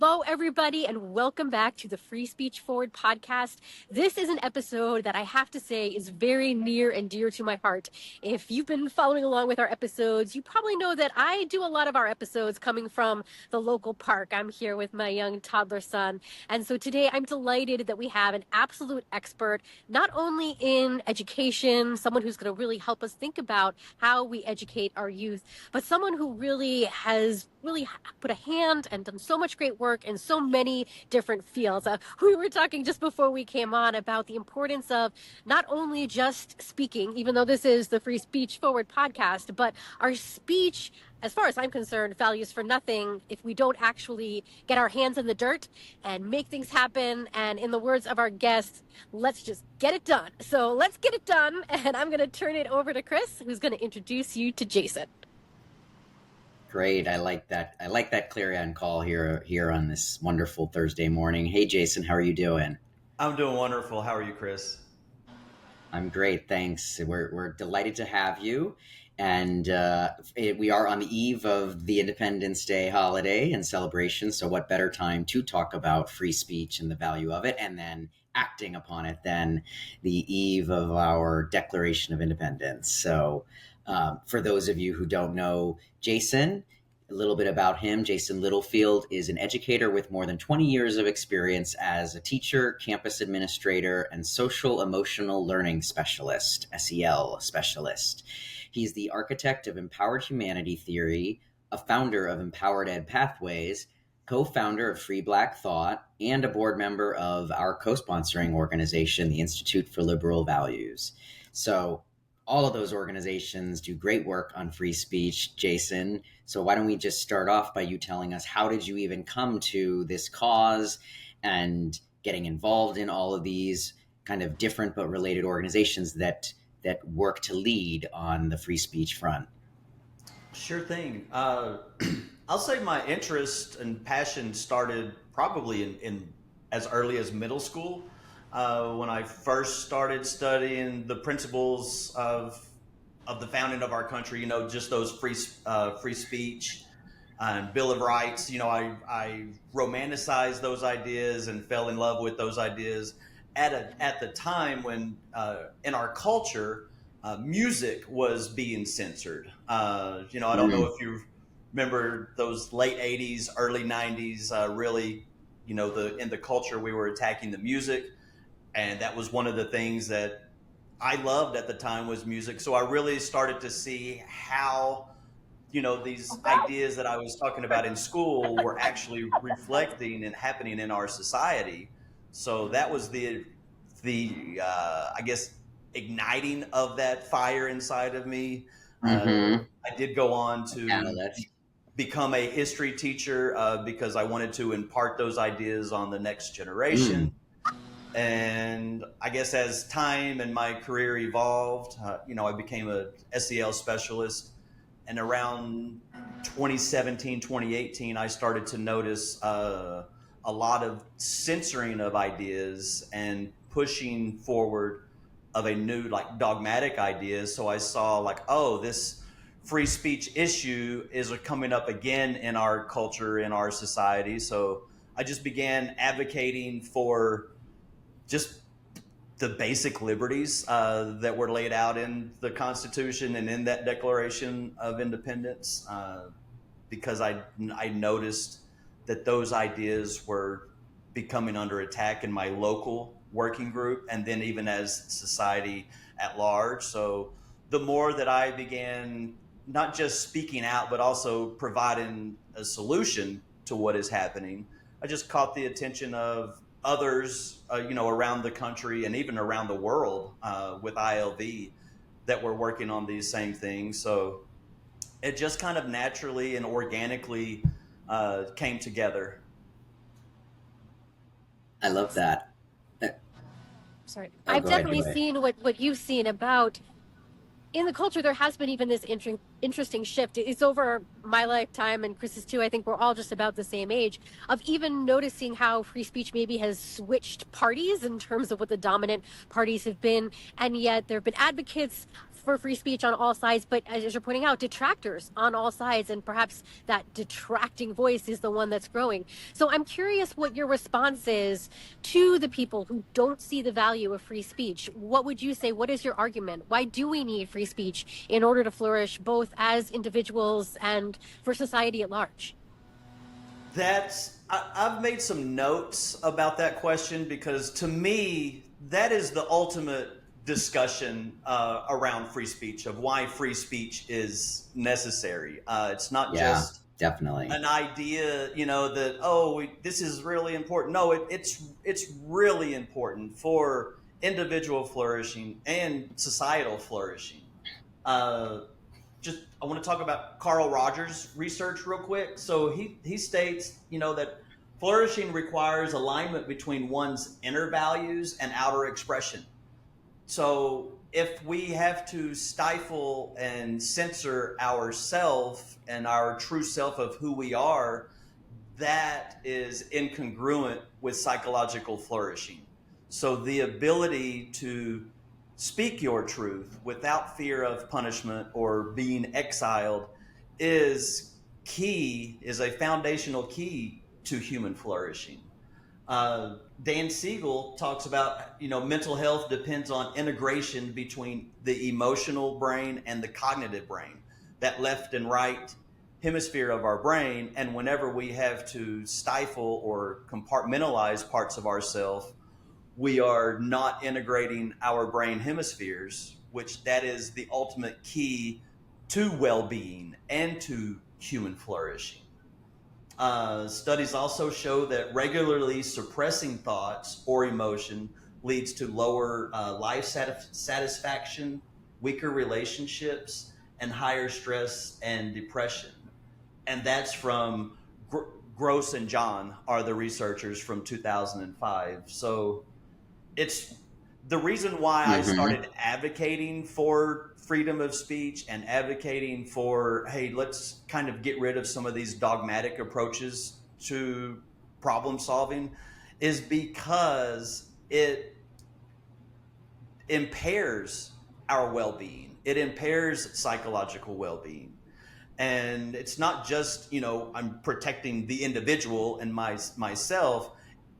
Hello, everybody, and welcome back to the Free Speech Forward podcast. This is an episode that I have to say is very near and dear to my heart. If you've been following along with our episodes, you probably know that I do a lot of our episodes coming from the local park. I'm here with my young toddler son. And so today I'm delighted that we have an absolute expert, not only in education, someone who's going to really help us think about how we educate our youth, but someone who really has put a hand and done so much great work in so many different fields. We were talking just before we came on about the importance of not only just speaking, even though this is the Free Speech Forward podcast, but our speech, as far as I'm concerned, values for nothing if we don't actually get our hands in the dirt and make things happen. And in the words of our guests, let's just get it done. So let's get it done. And I'm going to turn it over to Chris, who's going to introduce you to Jason. Great. I like that. I like that clarion call here on this wonderful Thursday morning. Hey, Jason, how are you doing? I'm doing wonderful. How are you, Chris? I'm great. Thanks. We're delighted to have you. And we are on the eve of the Independence Day holiday and celebration. So what better time to talk about free speech and the value of it and then acting upon it than the eve of our Declaration of Independence. So for those of you who don't know Jason, a little bit about him. Jason Littlefield is an educator with more than 20 years of experience as a teacher, campus administrator, and social emotional learning specialist, SEL specialist. He's the architect of empowered humanity theory, a founder of Empowered Ed Pathways, co-founder of Free Black Thought, and a board member of our co-sponsoring organization, the Institute for Liberal Values. So all of those organizations do great work on free speech, Jason. So why don't we just start off by you telling us, how did you even come to this cause and getting involved in all of these kind of different but related organizations that work to lead on the free speech front? Sure thing. I'll say my interest and passion started probably in as early as middle school. When I first started studying the principles of the founding of our country, just those free speech and Bill of Rights. I romanticized those ideas and fell in love with those ideas at the time when in our culture music was being censored. I don't know if you remember those late '80s, early '90s. Really, in the culture we were attacking the music. And that was one of the things that I loved at the time was music. So I really started to see how, these ideas that I was talking about in school were actually reflecting and happening in our society. So that was the I guess, igniting of that fire inside of me. I did go on to become a history teacher because I wanted to impart those ideas on the next generation. And I guess as time and my career evolved, I became a SEL specialist. And around 2017, 2018, I started to notice a lot of censoring of ideas and pushing forward of a new, dogmatic ideas. So I saw this free speech issue is coming up again in our culture, in our society. So I just began advocating for just the basic liberties that were laid out in the Constitution and in that Declaration of Independence, because I noticed that those ideas were becoming under attack in my local working group and then even as society at large. So the more that I began not just speaking out, but also providing a solution to what is happening, I just caught the attention of others, around the country and even around the world with ILV that were working on these same things. So it just kind of naturally and organically came together. I love that. Sorry. I've definitely seen what you've seen about in the culture, there has been even this interesting shift. It's over my lifetime and Chris's too. I think we're all just about the same age, of even noticing how free speech maybe has switched parties in terms of what the dominant parties have been. And yet there have been advocates for free speech on all sides, but as you're pointing out, detractors on all sides. And perhaps that detracting voice is the one that's growing. So I'm curious what your response is to the people who don't see the value of free speech. What would you say? What is your argument? Why do we need free speech in order to flourish, both as individuals and for society at large? I've made some notes about that question because to me, that is the ultimate discussion around free speech, of why free speech is necessary. It's not Yeah, just definitely. an idea, that, this is really important. No, it's really important for individual flourishing and societal flourishing. Uh, I want to talk about Carl Rogers' research real quick. So he states, that flourishing requires alignment between one's inner values and outer expression. So if we have to stifle and censor ourself and our true self of who we are, that is incongruent with psychological flourishing. So the ability to speak your truth without fear of punishment or being exiled is a foundational key to human flourishing. Dan Siegel talks about, mental health depends on integration between the emotional brain and the cognitive brain, that left and right hemisphere of our brain. And whenever we have to stifle or compartmentalize parts of ourselves, we are not integrating our brain hemispheres, which that is the ultimate key to well-being and to human flourishing. Studies also show that regularly suppressing thoughts or emotion leads to lower life satisfaction, weaker relationships, and higher stress and depression. And that's from Gross and John are the researchers from 2005. So it's the reason why I Mm-hmm. started advocating for freedom of speech and advocating for, hey, let's kind of get rid of some of these dogmatic approaches to problem solving, is because it impairs our well-being. It impairs psychological well-being. And it's not just, I'm protecting the individual and myself.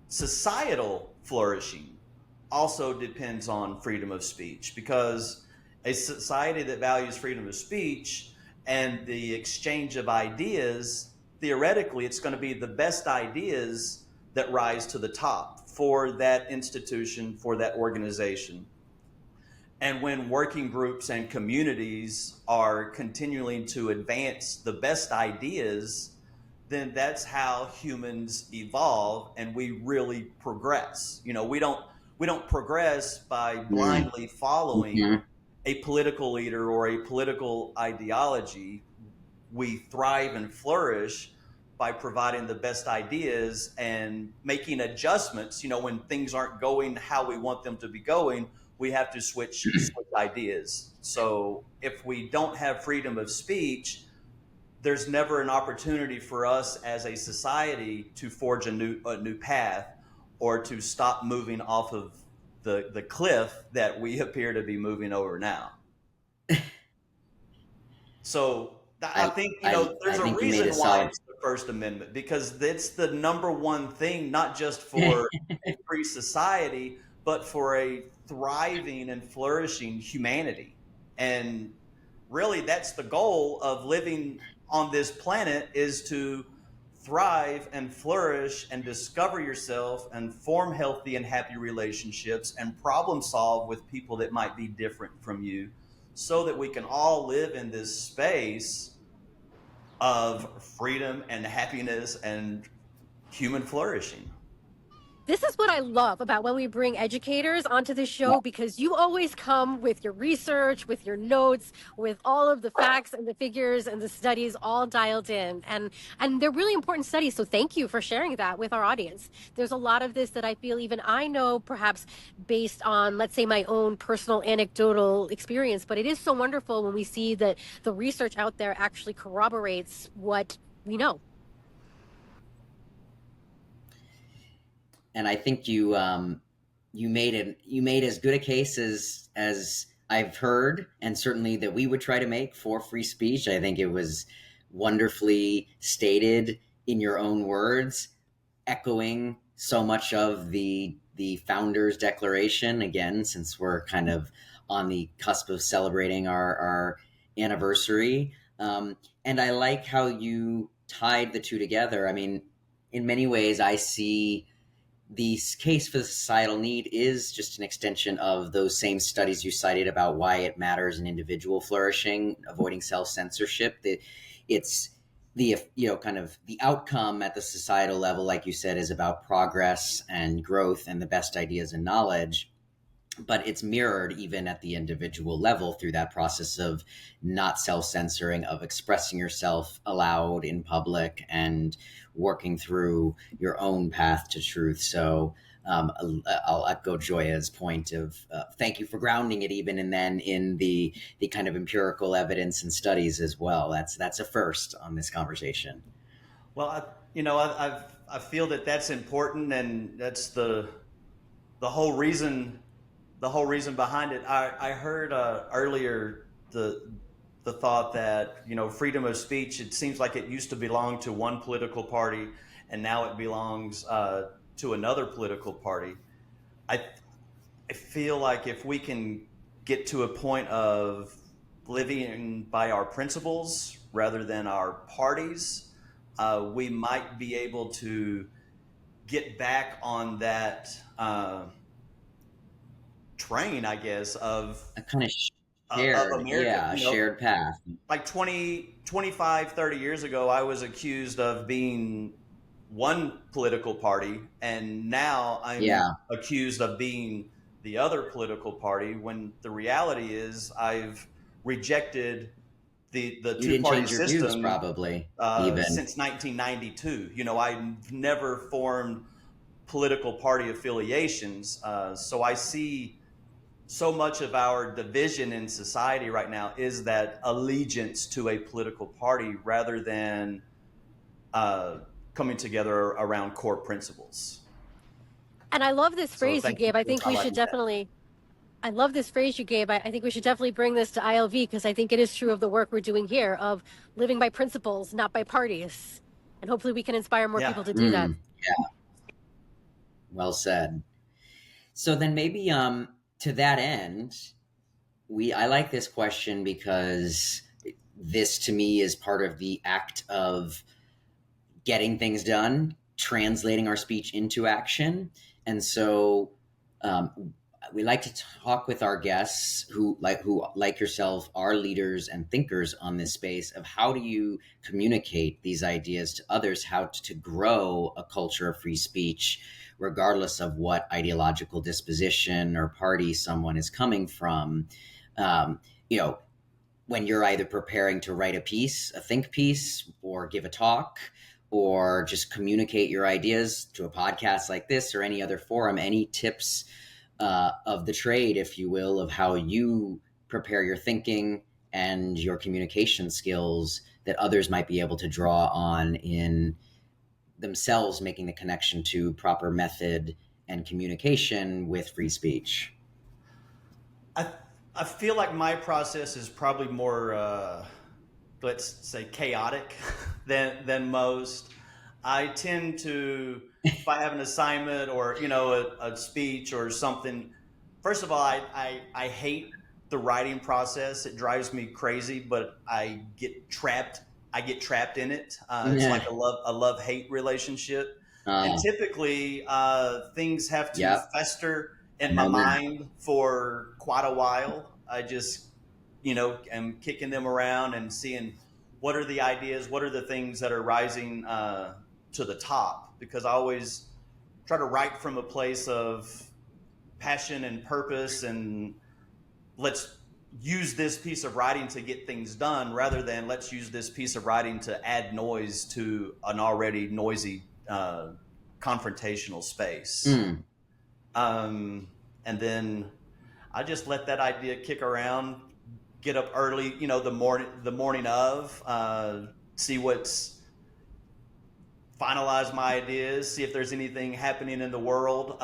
Societal flourishing also depends on freedom of speech, because a society that values freedom of speech and the exchange of ideas, theoretically, it's going to be the best ideas that rise to the top for that institution, for that organization. And when working groups and communities are continuing to advance the best ideas, then that's how humans evolve and we really progress. We don't progress by blindly following Mm-hmm. a political leader or a political ideology. We thrive and flourish by providing the best ideas and making adjustments. When things aren't going how we want them to be going, we have to switch ideas. So if we don't have freedom of speech, there's never an opportunity for us as a society to forge a new path, or to stop moving off of the cliff that we appear to be moving over now. So I I, think, I there's a think you made reason a why solid. it's the First Amendment, because it's the number one thing, not just for a free society, but for a thriving and flourishing humanity. And really, that's the goal of living on this planet, is to thrive and flourish and discover yourself and form healthy and happy relationships and problem solve with people that might be different from you, so that we can all live in this space of freedom and happiness and human flourishing. This is what I love about when we bring educators onto the Yeah. show, because you always come with your research, with your notes, with all of the facts and the figures and the studies all dialed in. And they're really important studies. So thank you for sharing that with our audience. There's a lot of this that I feel even I know, perhaps based on, let's say, my own personal anecdotal experience. But it is so wonderful when we see that the research out there actually corroborates what we know. And I think you made as good a case as I've heard, and certainly that we would try to make for free speech. I think it was wonderfully stated in your own words, echoing so much of the founders' declaration. Again, since we're kind of on the cusp of celebrating our anniversary, and I like how you tied the two together. I mean, in many ways, I see the case for the societal need is just an extension of those same studies you cited about why it matters in individual flourishing, avoiding self-censorship. It's the kind of the outcome at the societal level, like you said, is about progress and growth and the best ideas and knowledge, but it's mirrored even at the individual level through that process of not self-censoring, of expressing yourself aloud in public and working through your own path to truth. So I'll echo Joya's point of thank you for grounding it even, and then in the kind of empirical evidence and studies as well. That's a first on this conversation. Well, I feel that that's important, and that's the whole reason behind it. I heard earlier the thought that freedom of speech. It seems like it used to belong to one political party, and now it belongs to another political party. I I feel like if we can get to a point of living by our principles rather than our parties, we might be able to get back on that train, I guess, A kind of of shared, America. yeah, a shared path. Like 25, 30 years ago, I was accused of being one political party, and now I'm Yeah, accused of being the other political party, when the reality is I've rejected the you two didn't party change your views, system probably, even. since 1992. I've never formed political party affiliations, so I see so much of our division in society right now is that allegiance to a political party rather than uh, coming together around core principles. And I love this So phrase you thank you gave. I for think we should highlighting that. definitely, I love this phrase you gave. I think we should definitely bring this to ILV, because I think it is true of the work we're doing here of living by principles, not by parties. And hopefully we can inspire more Yeah. people to do that. Mm, yeah, well said. So then maybe to that end, I like this question because this to me is part of the act of getting things done, translating our speech into action. And so we like to talk with our guests who like yourself are leaders and thinkers on this space of how do you communicate these ideas to others, how to grow a culture of free speech regardless of what ideological disposition or party someone is coming from. um, you know when you're either preparing to write a piece, a think piece, or give a talk, or just communicate your ideas to a podcast like this or any other forum, any tips of the trade, if you will, of how you prepare your thinking and your communication skills that others might be able to draw on in themselves, making the connection to proper method and communication with free speech? I, I feel like my process is probably more, let's say, chaotic than most. I tend to, if I have an assignment or a speech or something, first of all, I hate the writing process. It drives me crazy, but I get trapped. I get trapped in it. It's like a love hate relationship, and uh, typically things have to yep, fester in I my know that. mind for quite a while. I just am kicking them around and seeing what are the ideas, what are the things that are rising to the top, because I always try to write from a place of passion and purpose, and let's use this piece of writing to get things done, rather than let's use this piece of writing to add noise to an already noisy confrontational space. And then I just let that idea kick around, get up early, the morning of, see what's finalize my ideas, see if there's anything happening in the world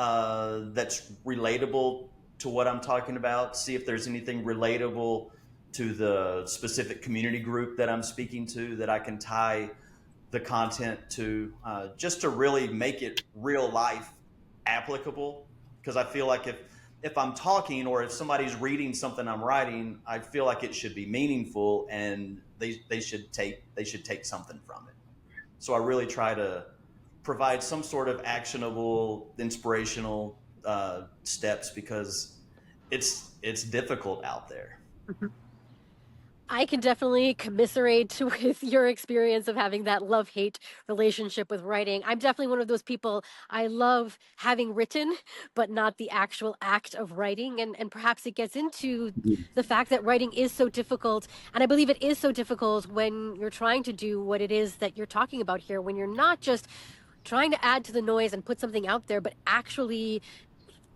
that's relatable to what I'm talking about, see if there's anything relatable to the specific community group that I'm speaking to that I can tie the content to, just to really make it real life applicable. Because I feel like if I'm talking, or if somebody's reading something I'm writing, I feel like it should be meaningful, and they should take something from it. So I really try to provide some sort of actionable, inspirational steps, because it's difficult out there. I can definitely commiserate with your experience of having that love-hate relationship with writing. I'm definitely one of those people. I love having written, but not the actual act of writing. And perhaps it gets into the fact that writing is so difficult. And I believe it is so difficult when you're trying to do what it is that you're talking about here, when you're not just trying to add to the noise and put something out there, but actually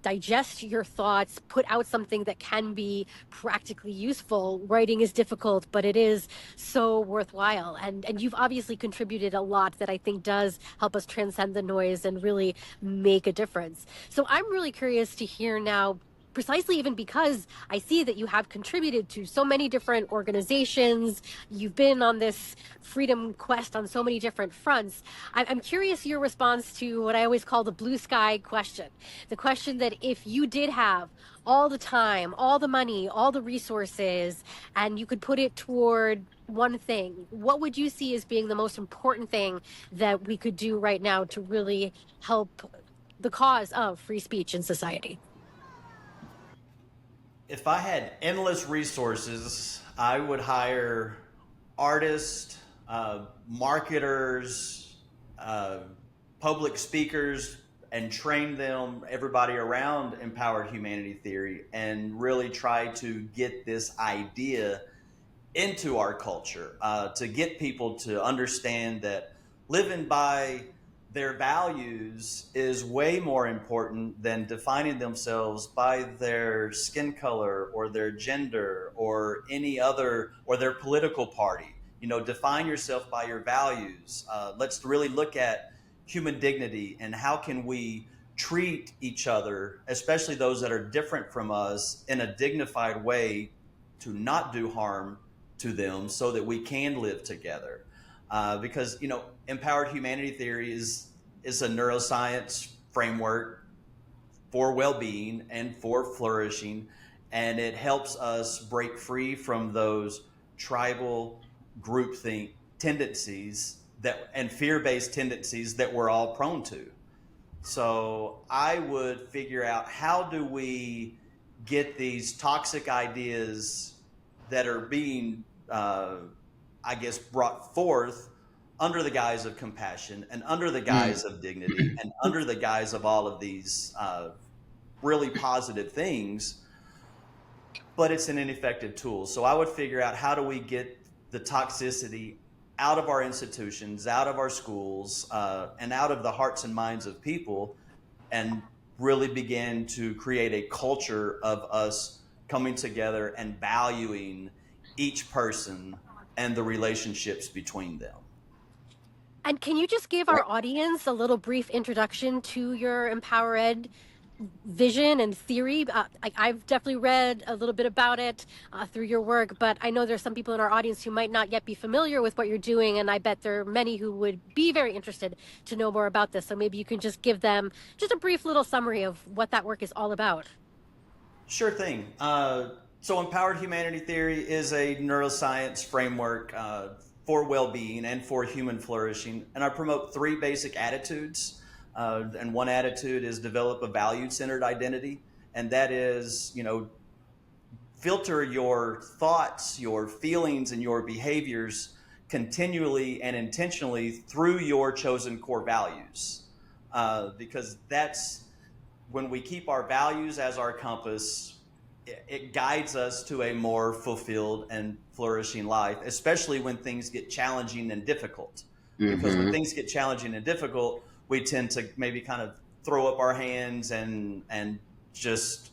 digest your thoughts, put out something that can be practically useful. Writing is difficult, but it is so worthwhile. And you've obviously contributed a lot that I think does help us transcend the noise and really make a difference. So I'm really curious to hear now, precisely even because I see that you have contributed to so many different organizations. You've been on this freedom quest on so many different fronts. I'm curious your response to what I always call the blue sky question. The question that if you did have all the time, all the money, all the resources, and you could put it toward one thing, what would you see as being the most important thing that we could do right now to really help the cause of free speech in society? If I had endless resources, I would hire artists, marketers, public speakers, and train them, everybody around empowered humanity theory, and really try to get this idea into our culture, to get people to understand that living by their values is way more important than defining themselves by their skin color or their gender or any other, or their political party. Define yourself by your values. Let's really look at human dignity and how can we treat each other, especially those that are different from us, in a dignified way to not do harm to them so that we can live together. Because empowered humanity theory is a neuroscience framework for well-being and for flourishing, and it helps us break free from those tribal groupthink tendencies and fear-based tendencies that we're all prone to. So I would figure out, how do we get these toxic ideas that are being brought forth under the guise of compassion and under the guise of dignity and under the guise of all of these really positive things, but it's an ineffective tool. So I would figure out, how do we get the toxicity out of our institutions, out of our schools, and out of the hearts and minds of people, and really begin to create a culture of us coming together and valuing each person and the relationships between them. And can you just give our audience a little brief introduction to your Empower Ed vision and theory? I've definitely read a little bit about it through your work, but I know there's some people in our audience who might not yet be familiar with what you're doing, and I bet there are many who would be very interested to know more about this. So maybe you can just give them just a brief little summary of what that work is all about. Sure thing. So empowered humanity theory is a neuroscience framework for well-being and for human flourishing. And I promote three basic attitudes. And one attitude is develop a value-centered identity. And that is, filter your thoughts, your feelings, and your behaviors continually and intentionally through your chosen core values. because that's when we keep our values as our compass, it guides us to a more fulfilled and flourishing life, especially when things get challenging and difficult. Because when Mm-hmm. things get challenging and difficult, we tend to maybe kind of throw up our hands and just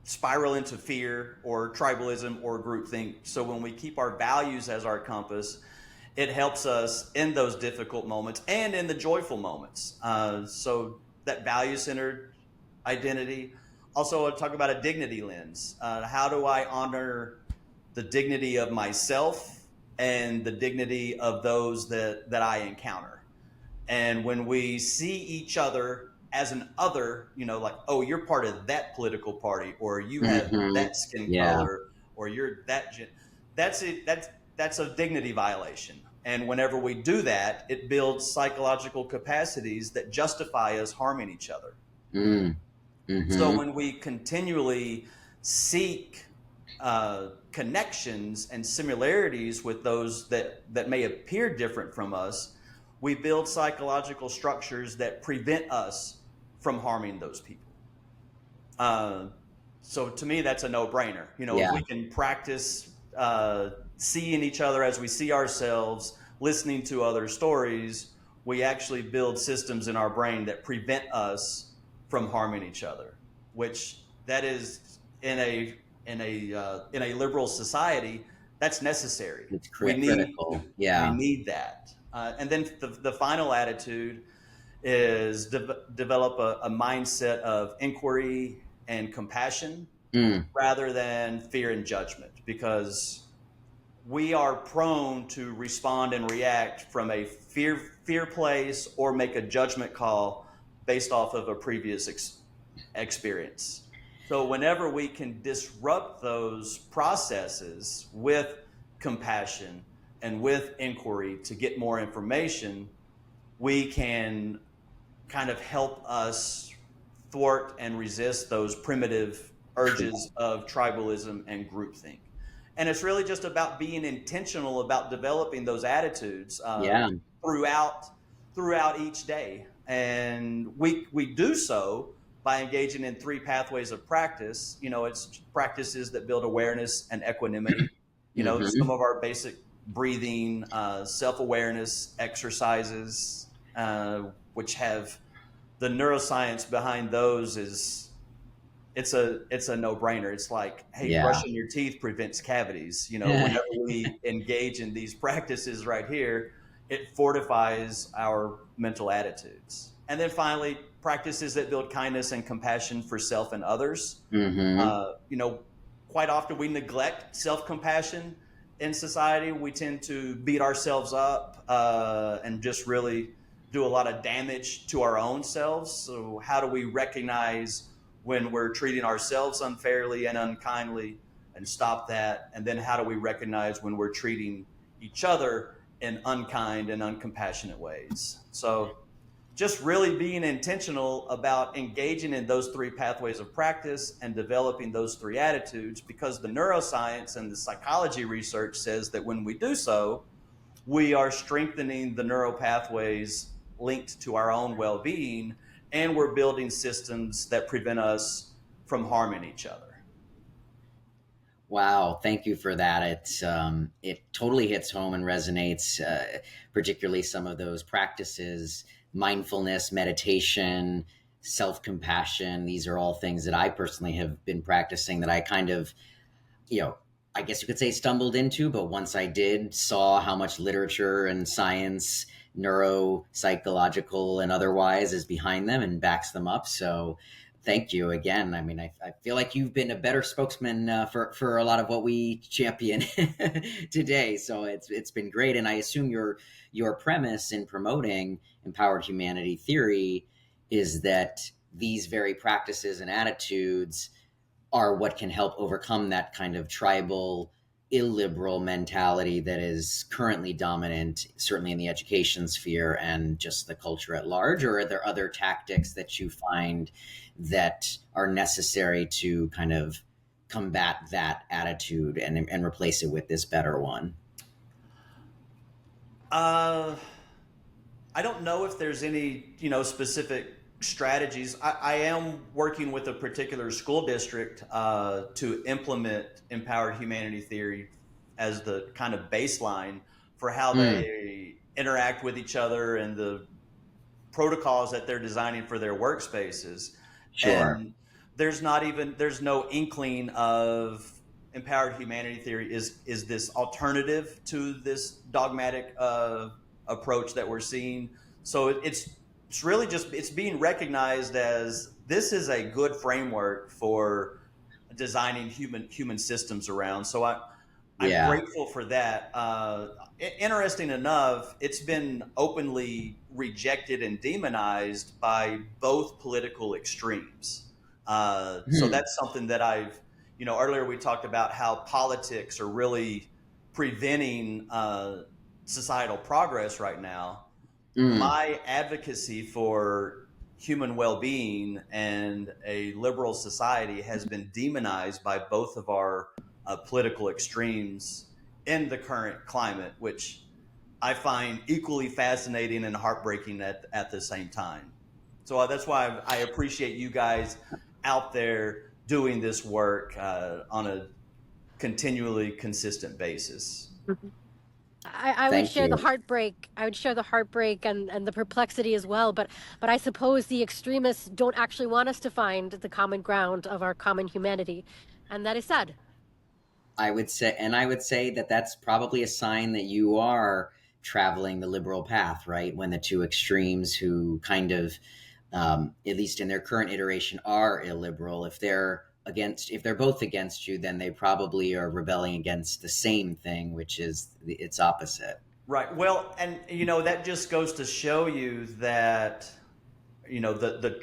spiral into fear or tribalism or groupthink. So when we keep our values as our compass, it helps us in those difficult moments and in the joyful moments. So that value-centered identity. Also, I'll talk about a dignity lens. How do I honor the dignity of myself and the dignity of those that I encounter? And when we see each other as an other, like, oh, you're part of that political party, or you have Mm-hmm. that skin Yeah. color, or you're that, that's it. That's a dignity violation. And whenever we do that, it builds psychological capacities that justify us harming each other. Mm. So Mm-hmm. when we continually seek connections and similarities with those that may appear different from us, we build psychological structures that prevent us from harming those people. Uh, so to me, that's a no-brainer. If Yeah. we can practice seeing each other as we see ourselves, listening to other stories, we actually build systems in our brain that prevent us from harming each other. Which that is in a liberal society, that's necessary. It's We need critical. we Yeah. need that. And then the final attitude is develop a mindset of inquiry and compassion Mm. rather than fear and judgment, because we are prone to respond and react from a fear place or make a judgment call based off of a previous experience. So whenever we can disrupt those processes with compassion and with inquiry to get more information, we can kind of help us thwart and resist those primitive urges of tribalism and groupthink. And it's really just about being intentional about developing those attitudes Yeah. throughout throughout each day. And we do so by engaging in three pathways of practice. It's practices that build awareness and equanimity. Some Mm-hmm. of our basic breathing, self-awareness exercises, which have the neuroscience behind those is it's a no-brainer. It's like, hey, Yeah. brushing your teeth prevents cavities. Whenever we engage in these practices right here, it fortifies our mental attitudes. And then finally, practices that build kindness and compassion for self and others. Mm-hmm. uh, you know Quite often we neglect self-compassion in society. We tend to beat ourselves up and just really do a lot of damage to our own selves. So how do we recognize when we're treating ourselves unfairly and unkindly and stop that? And then how do we recognize when we're treating each other in unkind and uncompassionate ways? So just really being intentional about engaging in those three pathways of practice and developing those three attitudes, because the neuroscience and the psychology research says that when we do so, we are strengthening the neural pathways linked to our own well-being, and we're building systems that prevent us from harming each other. Wow, thank you for that. It totally hits home and resonates, particularly some of those practices, mindfulness, meditation, self-compassion. These are all things that I personally have been practicing that I kind of, you know, I guess you could say stumbled into, but once I did, saw how much literature and science, neuropsychological and otherwise, is behind them and backs them up. So thank you again. I mean, I feel like you've been a better spokesman for a lot of what we champion today. So it's been great, and I assume your premise in promoting empowered humanity theory is that these very practices and attitudes are what can help overcome that kind of tribal, illiberal mentality that is currently dominant, certainly in the education sphere and just the culture at large? Or are there other tactics that you find that are necessary to kind of combat that attitude and replace it with this better one? Uh, I don't know if there's any, specific strategies. I am working with a particular school district to implement empowered humanity theory as the kind of baseline for how Mm, they interact with each other and the protocols that they're designing for their workspaces. sure. And there's no inkling of empowered humanity theory is this alternative to this dogmatic approach that we're seeing. So it's really just it's being recognized as this is a good framework for designing human systems around. So I'm Yeah. grateful for that. Interesting enough, it's been openly rejected and demonized by both political extremes. So Hmm. that's something that earlier we talked about how politics are really preventing societal progress right now. Mm. My advocacy for human well-being and a liberal society has been demonized by both of our political extremes in the current climate, which I find equally fascinating and heartbreaking at the same time. So that's why I appreciate you guys out there doing this work on a continually consistent basis. I would Thank share the you. heartbreak. I would share the heartbreak and the perplexity as well. But I suppose the extremists don't actually want us to find the common ground of our common humanity, and that is sad. I would say that that's probably a sign that you are traveling the liberal path, right? When the two extremes who kind of, at least in their current iteration, are illiberal. If they're both against you, then they probably are rebelling against the same thing, which is its opposite. Right. Well, and that just goes to show you that the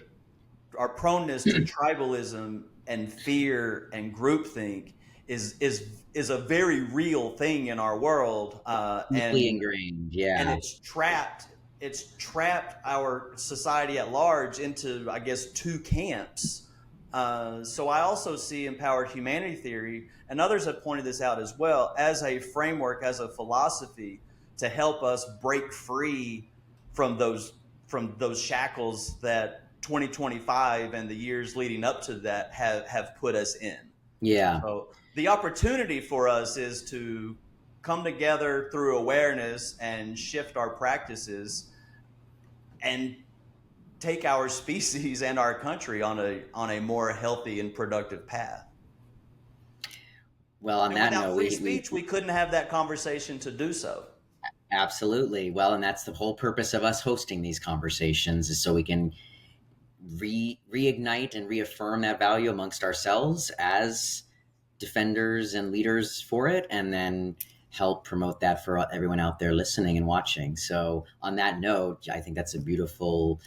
our proneness to tribalism and fear and groupthink is a very real thing in our world, Deeply ingrained. and Yeah. it's trapped our society at large into, I guess, two camps. So I also see empowered humanity theory, and others have pointed this out as well, as a framework, as a philosophy to help us break free from those shackles that 2025 and the years leading up to that have put us in. Yeah. So the opportunity for us is to come together through awareness and shift our practices and take our species and our country on a more healthy and productive path. Well, on And that without note, free speech, we we couldn't have that conversation to do so. absolutely. Well, and that's the whole purpose of us hosting these conversations is so we can reignite and reaffirm that value amongst ourselves as defenders and leaders for it, and then help promote that for everyone out there listening and watching. So, on that note, I think that's a beautiful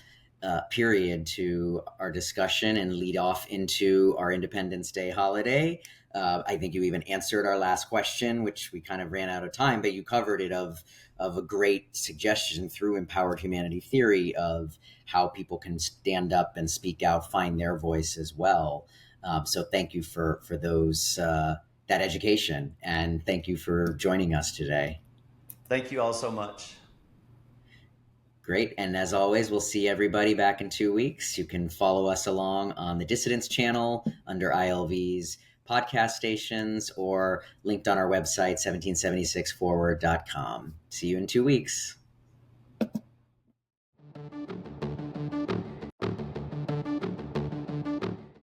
period to our discussion and lead off into our Independence Day holiday. I think you even answered our last question, which we kind of ran out of time, but you covered it of a great suggestion through empowered humanity theory of how people can stand up and speak out, find their voice as well. So thank you for those that education, and thank you for joining us today. Thank you all so much. Great. And as always, we'll see everybody back in 2 weeks. You can follow us along on the Dissidents channel under ILV's podcast stations or linked on our website, 1776forward.com. See you in 2 weeks.